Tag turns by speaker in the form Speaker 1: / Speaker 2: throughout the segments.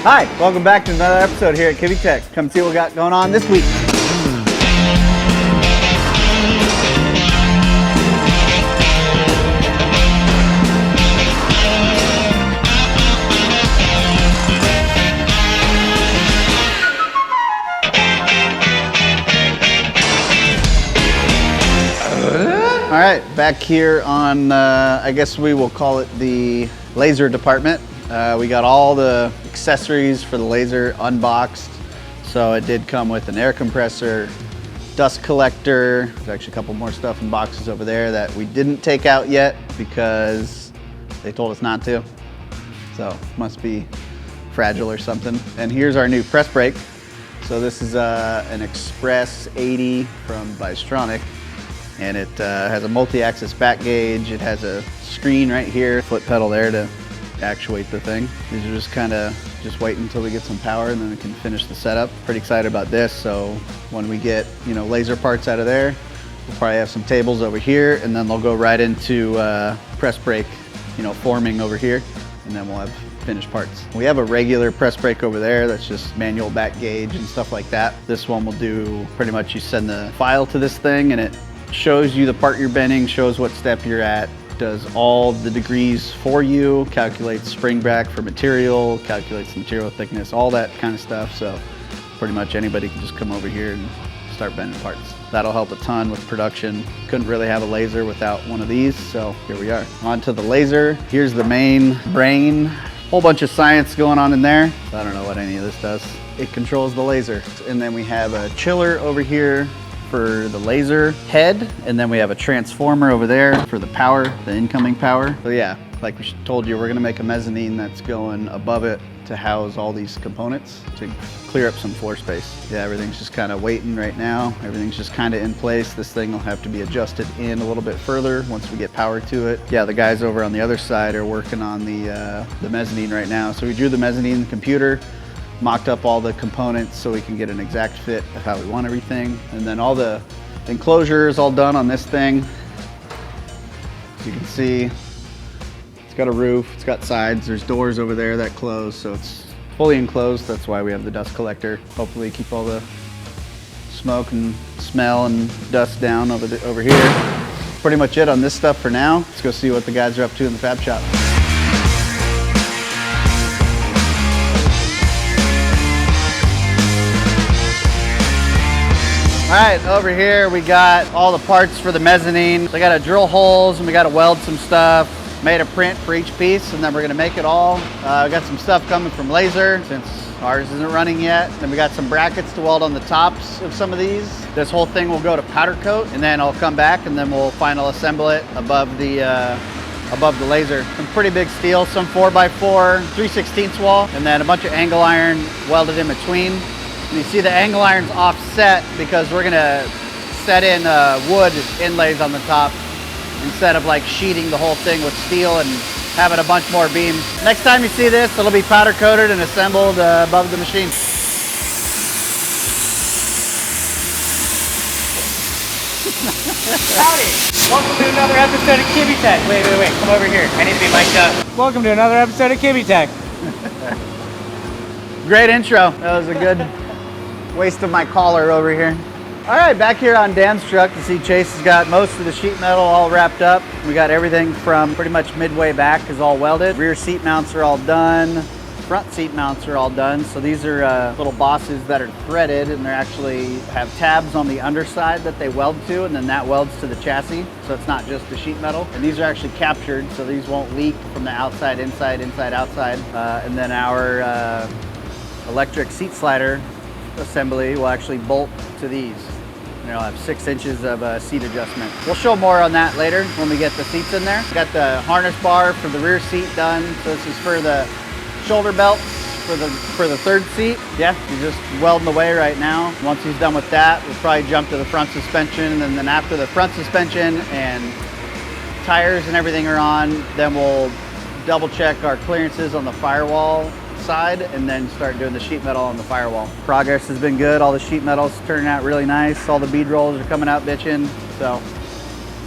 Speaker 1: Hi, welcome back to another episode here at Kibbetech. Come see what we got going on this week. All right, back here on, I guess we will call it the laser department. We got all the accessories for the laser unboxed. So it did come with an air compressor, dust collector. There's actually a couple more stuff in boxes over there that we didn't take out yet because they told us not to. So must be fragile or something. And here's our new press brake. So this is an Express 80 from Bystronic. And it has a multi-axis back gauge. It has a screen right here, foot pedal there to actuate the thing. These are just kind of just waiting until we get some power and then we can finish the setup. Pretty excited about this. So when we get, laser parts out of there, we'll probably have some tables over here and then they'll go right into press brake, forming over here, and then we'll have finished parts. We have a regular press brake over there that's just manual back gauge and stuff like that. This one will do pretty much, you send the file to this thing and it shows you the part you're bending, shows what step you're at, does all the degrees for you, calculates spring back for material, calculates material thickness, all that kind of stuff. So pretty much anybody can just come over here and start bending parts. That'll help a ton with production. Couldn't really have a laser without one of these, so here we are. On to the laser. Here's the main brain. Whole bunch of science going on in there. I don't know what any of this does. It controls the laser. And then we have a chiller over here for the laser head, and then we have a transformer over there for the power, the incoming power. So yeah, like we told you, we're gonna make a mezzanine that's going above it to house all these components to clear up some floor space. Yeah, everything's just kind of waiting right now. Everything's just kind of in place. This thing will have to be adjusted in a little bit further once we get power to it. Yeah, the guys over on the other side are working on the mezzanine right now. So we drew the mezzanine in the computer, mocked up all the components so we can get an exact fit of how we want everything. And then all the enclosure is all done on this thing. As you can see, it's got a roof, it's got sides, there's doors over there that close, so it's fully enclosed. That's why we have the dust collector. Hopefully keep all the smoke and smell and dust down over here. Pretty much it on this stuff for now. Let's go see what the guys are up to in the fab shop. All right, over here we got all the parts for the mezzanine. So I got to drill holes and we got to weld some stuff. Made a print for each piece and then we're gonna make it all. We got some stuff coming from laser since ours isn't running yet. Then we got some brackets to weld on the tops of some of these. This whole thing will go to powder coat and then I'll come back and then we'll final assemble it above the laser. Some pretty big steel, some 4x4, 3/16 wall, and then a bunch of angle iron welded in between. And you see the angle iron's offset because we're gonna set in wood inlays on the top instead of like sheeting the whole thing with steel and having a bunch more beams. Next time you see this, it'll be powder coated and assembled above the machine.
Speaker 2: Howdy! Welcome to another episode of Kibbetech. Wait, come over here. I need to be mic'd up. Welcome to another episode of Kibbetech.
Speaker 1: Great intro. That was a good waste of my collar over here. All right, back here on Dan's truck, you see Chase has got most of the sheet metal all wrapped up. We got everything from pretty much midway back is all welded. Rear seat mounts are all done. Front seat mounts are all done. So these are little bosses that are threaded and they actually have tabs on the underside that they weld to, and then that welds to the chassis. So it's not just the sheet metal. And these are actually captured, so these won't leak from the outside, inside, outside. And then our electric seat slider assembly will actually bolt to these. And it'll have 6 inches of seat adjustment. We'll show more on that later when we get the seats in there. Got the harness bar for the rear seat done. So this is for the shoulder belts for the third seat. Yeah, he's just welding away right now. Once he's done with that, we'll probably jump to the front suspension, and then after the front suspension and tires and everything are on, then we'll double check our clearances on the firewall side and then start doing the sheet metal on the firewall. Progress has been good. All the sheet metal's turning out really nice. All the bead rolls are coming out bitching. So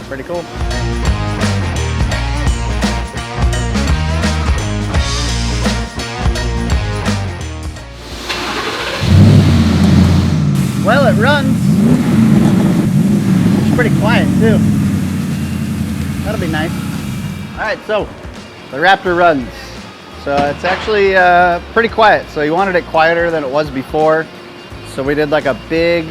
Speaker 1: pretty cool. too. That'll be nice. All right, so the Raptor runs. So it's actually pretty quiet. So you wanted it quieter than it was before. So we did like a big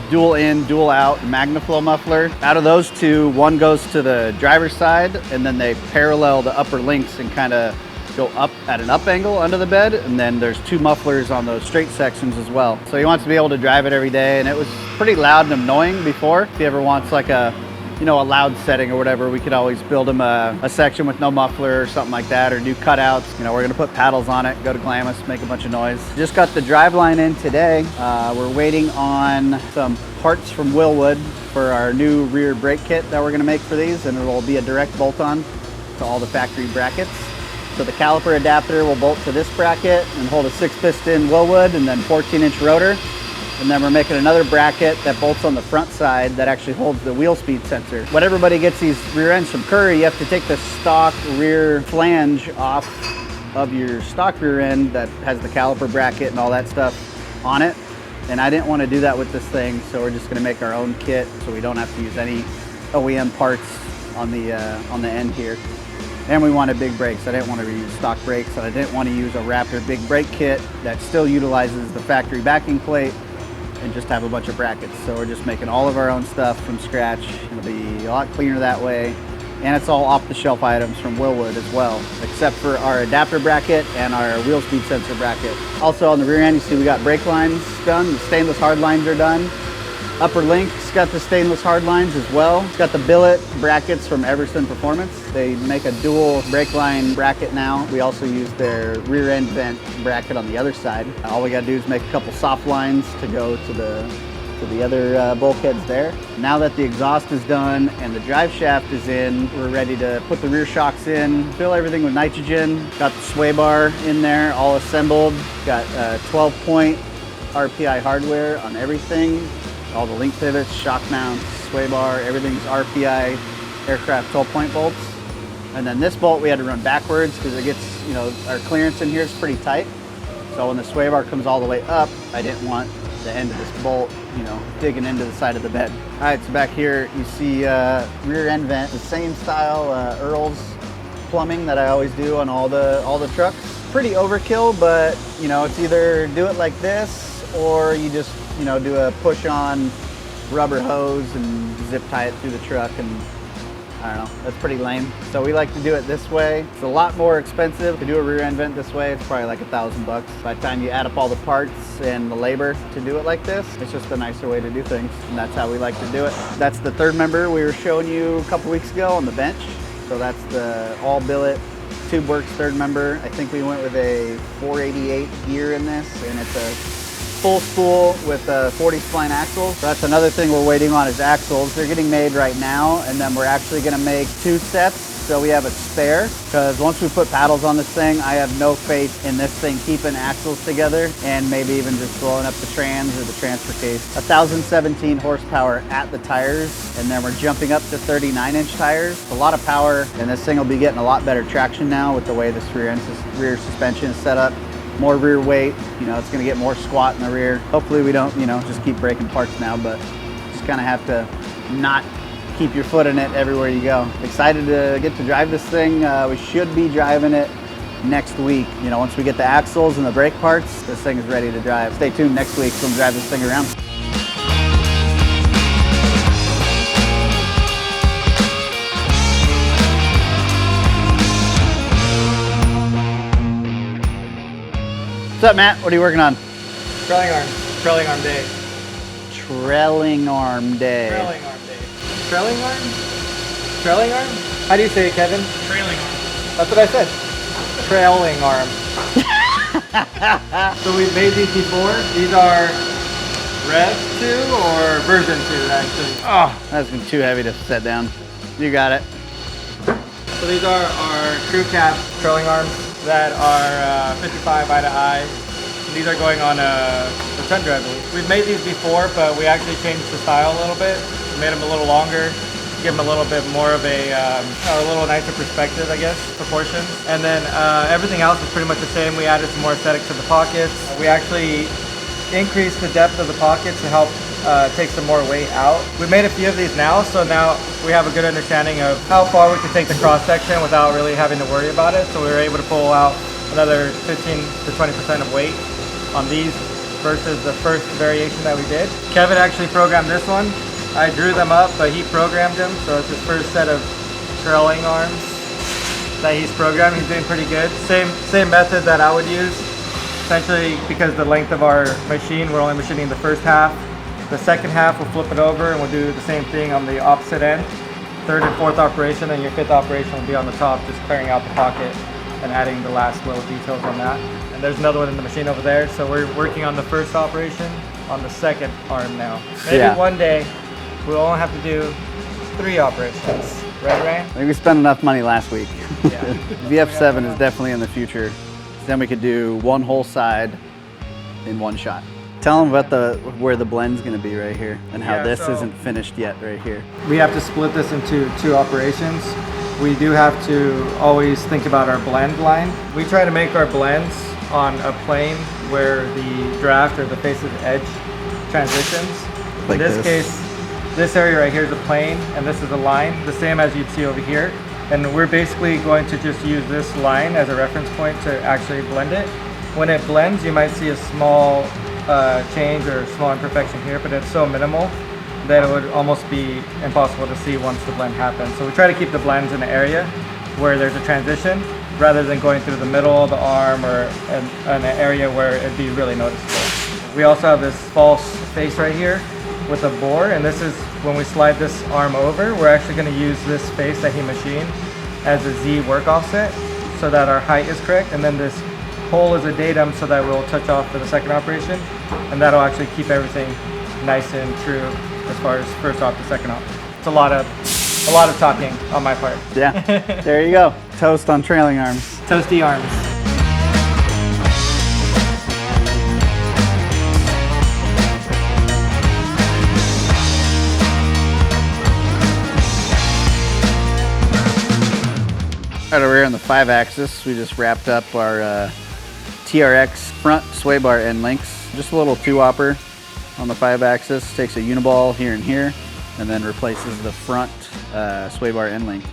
Speaker 1: dual in, dual out MagnaFlow muffler. Out of those two, one goes to the driver's side, and then they parallel the upper links and kind of go up at an up angle under the bed. And then there's two mufflers on those straight sections as well. So he wants to be able to drive it every day, and it was pretty loud and annoying before. If he ever wants like a, you know, a loud setting or whatever, we could always build him a section with no muffler or something like that, or do cutouts. You know, we're gonna put paddles on it, go to Glamis, make a bunch of noise. Just got the driveline in today. We're waiting on some parts from Willwood for our new rear brake kit that we're gonna make for these, and it'll be a direct bolt-on to all the factory brackets. So the caliper adapter will bolt to this bracket and hold a 6-piston Willwood and then 14-inch rotor. And then we're making another bracket that bolts on the front side that actually holds the wheel speed sensor. When everybody gets these rear ends from Curry, you have to take the stock rear flange off of your stock rear end that has the caliper bracket and all that stuff on it. And I didn't want to do that with this thing, so we're just going to make our own kit so we don't have to use any OEM parts on the end here. And we wanted big brakes. I didn't want to reuse stock brakes, and I didn't want to use a Raptor big brake kit that still utilizes the factory backing plate and just have a bunch of brackets. So we're just making all of our own stuff from scratch. It'll be a lot cleaner that way. And it's all off-the-shelf items from Willwood as well, except for our adapter bracket and our wheel speed sensor bracket. Also on the rear end, you see we got brake lines done. The stainless hard lines are done. Upper link's got the stainless hard lines as well. It's got the billet brackets from Everson Performance. They make a dual brake line bracket now. We also use their rear end vent bracket on the other side. All we gotta do is make a couple soft lines to go to the other bulkheads there. Now that the exhaust is done and the drive shaft is in, we're ready to put the rear shocks in, fill everything with nitrogen. Got the sway bar in there, all assembled. Got 12-point RPI hardware on everything. All the link pivots, shock mounts, sway bar, everything's RPI aircraft 12-point bolts. And then this bolt we had to run backwards because it gets, you know, our clearance in here is pretty tight. So when the sway bar comes all the way up, I didn't want the end of this bolt, you know, digging into the side of the bed. All right, so back here you see rear end vent, the same style Earl's plumbing that I always do on all the trucks. Pretty overkill, but you know, it's either do it like this or you just, you know, do a push-on rubber hose and zip tie it through the truck, and I don't know, that's pretty lame. So we like to do it this way. It's a lot more expensive to do a rear end vent this way. It's probably like $1,000 by the time you add up all the parts and the labor to do it like this. It's just a nicer way to do things, and that's how we like to do it. That's the third member we were showing you a couple weeks ago on the bench. So that's the all billet Tube Works third member. I think we went with a 488 gear in this, and it's a full spool with 40 spline axles. So that's another thing we're waiting on is axles. They're getting made right now, and then we're actually gonna make 2 sets so we have a spare, because once we put paddles on this thing, I have no faith in this thing keeping axles together and maybe even just blowing up the trans or the transfer case. 1,017 horsepower at the tires, and then we're jumping up to 39-inch tires. A lot of power, and this thing will be getting a lot better traction now with the way this rear suspension is set up. More rear weight, you know, it's gonna get more squat in the rear. Hopefully we don't, you know, just keep breaking parts now, but just kind of have to not keep your foot in it everywhere you go. Excited to get to drive this thing. We should be driving it next week. You know, once we get the axles and the brake parts, this thing is ready to drive. Stay tuned next week, so we'll drive this thing around. What's up, Matt? What are you working on?
Speaker 2: Trailing arm day.
Speaker 1: Trailing arm day.
Speaker 2: Trailing arm day. Trailing arm? Trailing arm? How do you say it, Kevin?
Speaker 3: Trailing arm.
Speaker 2: That's what I said. Trailing arm. So we've made these before. These are Rev 2 or version 2, actually.
Speaker 1: Oh, that's been too heavy to set down. You got it.
Speaker 2: So these are our crew cab trailing arms that are 55 eye to eye. These are going on a Tundra, I believe. We've made these before, but we actually changed the style a little bit. We made them a little longer, give them a little bit more of a little nicer perspective, I guess, proportions. And then everything else is pretty much the same. We added some more aesthetic to the pockets. We actually increased the depth of the pockets to help take some more weight out. We made a few of these now, so now we have a good understanding of how far we can take the cross section without really having to worry about it. So we were able to pull out another 15 to 20% of weight on these versus the first variation that we did. Kevin actually programmed this one. I drew them up, but he programmed them. So it's his first set of trailing arms that he's programmed. He's doing pretty good. Same method that I would use. Essentially, because the length of our machine, we're only machining the first half. The second half, we'll flip it over and we'll do the same thing on the opposite end. Third and fourth operation, and your fifth operation will be on the top, just clearing out the pocket and adding the last little details on that. And there's another one in the machine over there. So we're working on the first operation on the second arm now. Maybe one day we'll only have to do 3 operations. Right, Ray?
Speaker 1: I think we spent enough money last week.
Speaker 2: Yeah.
Speaker 1: VF7 is definitely in the future. Then we could do one whole side in one shot. Tell them about where the blend's gonna be right here and how this isn't finished yet right here.
Speaker 2: We have to split this into 2 operations. We do have to always think about our blend line. We try to make our blends on a plane where the draft or the face of the edge transitions.
Speaker 1: Like
Speaker 2: in this case, this area right here is a plane and this is a line, the same as you'd see over here. And we're basically going to just use this line as a reference point to actually blend it. When it blends, you might see a small change or small imperfection here, but it's so minimal that it would almost be impossible to see once the blend happens. So we try to keep the blends in an area where there's a transition rather than going through the middle of the arm or in an area where it'd be really noticeable. We also have this false face right here with a bore, and this is when we slide this arm over, we're actually going to use this face that he machined as a Z work offset so that our height is correct, and then this hole is a datum so that we'll touch off for the second operation, and that'll actually keep everything nice and true as far as first off to second off. It's a lot of talking on my part.
Speaker 1: Yeah, there you go. Toast on trailing arms.
Speaker 2: Toasty arms.
Speaker 1: Right over here on the 5-axis, we just wrapped up our TRX front sway bar end links. Just a little 2-opper on the 5-axis. Takes a uniball here and here, and then replaces the front sway bar end link.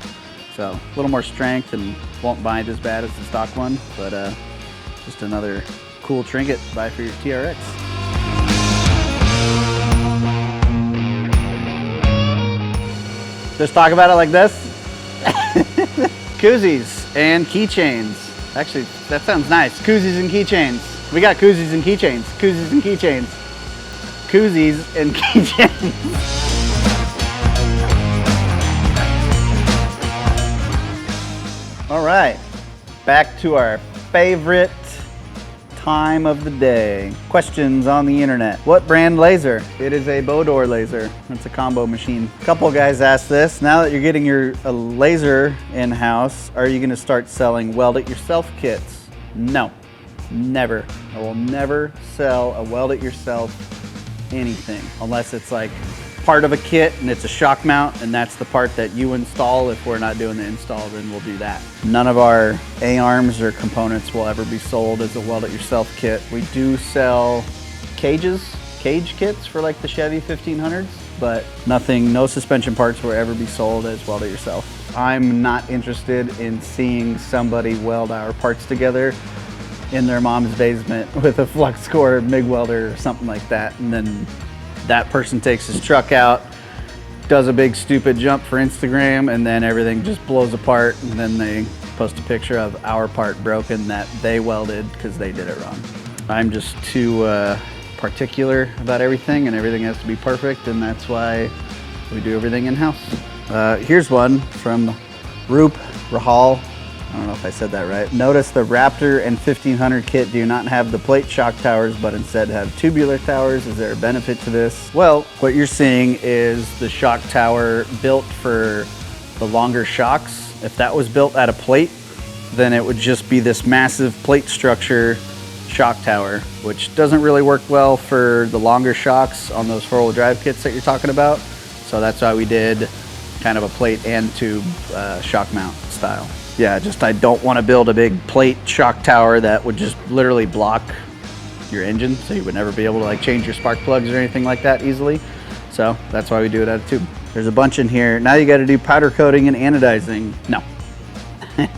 Speaker 1: So a little more strength and won't bind as bad as the stock one, but just another cool trinket to buy for your TRX. Just talk about it like this. Koozies and keychains. Actually, that sounds nice. Koozies and keychains. We got koozies and keychains. Koozies and keychains. Koozies and keychains. All right, back to our favorite time of the day. Questions on the internet. What brand laser? It is a Bodor laser. It's a combo machine. A couple guys asked this. Now that you're getting your laser in-house, are you gonna start selling weld-it-yourself kits? No, never. I will never sell a weld-it-yourself anything unless it's like part of a kit and it's a shock mount and that's the part that you install. If we're not doing the install, then we'll do that. None of our A-arms or components will ever be sold as a weld-it-yourself kit. We do sell cage kits for like the Chevy 1500s, but nothing, no suspension parts will ever be sold as weld-it-yourself. I'm not interested in seeing somebody weld our parts together in their mom's basement with a flux core MIG welder or something like that, and then that person takes his truck out, does a big stupid jump for Instagram, and then everything just blows apart, and then they post a picture of our part broken that they welded because they did it wrong. I'm just too particular about everything, and everything has to be perfect, and that's why we do everything in-house. Here's one from Rahal. I don't know if I said that right. Notice the Raptor and 1500 kit do not have the plate shock towers, but instead have tubular towers. Is there a benefit to this? Well, what you're seeing is the shock tower built for the longer shocks. If that was built at a plate, then it would just be this massive plate structure shock tower, which doesn't really work well for the longer shocks on those 4-wheel drive kits that you're talking about. So that's why we did kind of a plate and tube shock mount style. Yeah, just I don't want to build a big plate shock tower that would just literally block your engine, so you would never be able to like change your spark plugs or anything like that easily. So that's why we do it out of tube. There's a bunch in here. Now you got to do powder coating and anodizing. No,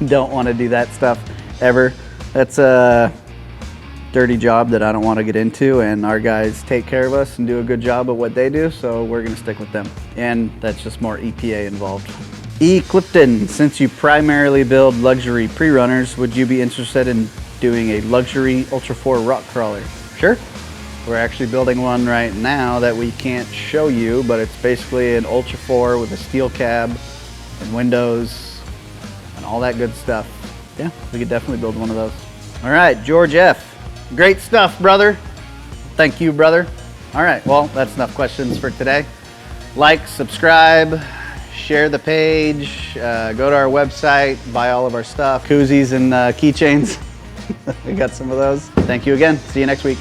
Speaker 1: don't want to do that stuff ever. That's a dirty job that I don't want to get into, and our guys take care of us and do a good job of what they do, so we're going to stick with them. And that's just more EPA involved. Clifton, since you primarily build luxury pre-runners, would you be interested in doing a luxury Ultra 4 rock crawler? Sure. We're actually building one right now that we can't show you, but it's basically an Ultra 4 with a steel cab and windows and all that good stuff. Yeah, we could definitely build one of those. All right, George F. Great stuff, brother. Thank you, brother. All right, well, that's enough questions for today. Like, subscribe, share the page, go to our website, buy all of our stuff, koozies and keychains. We got some of those. Thank you again. See you next week.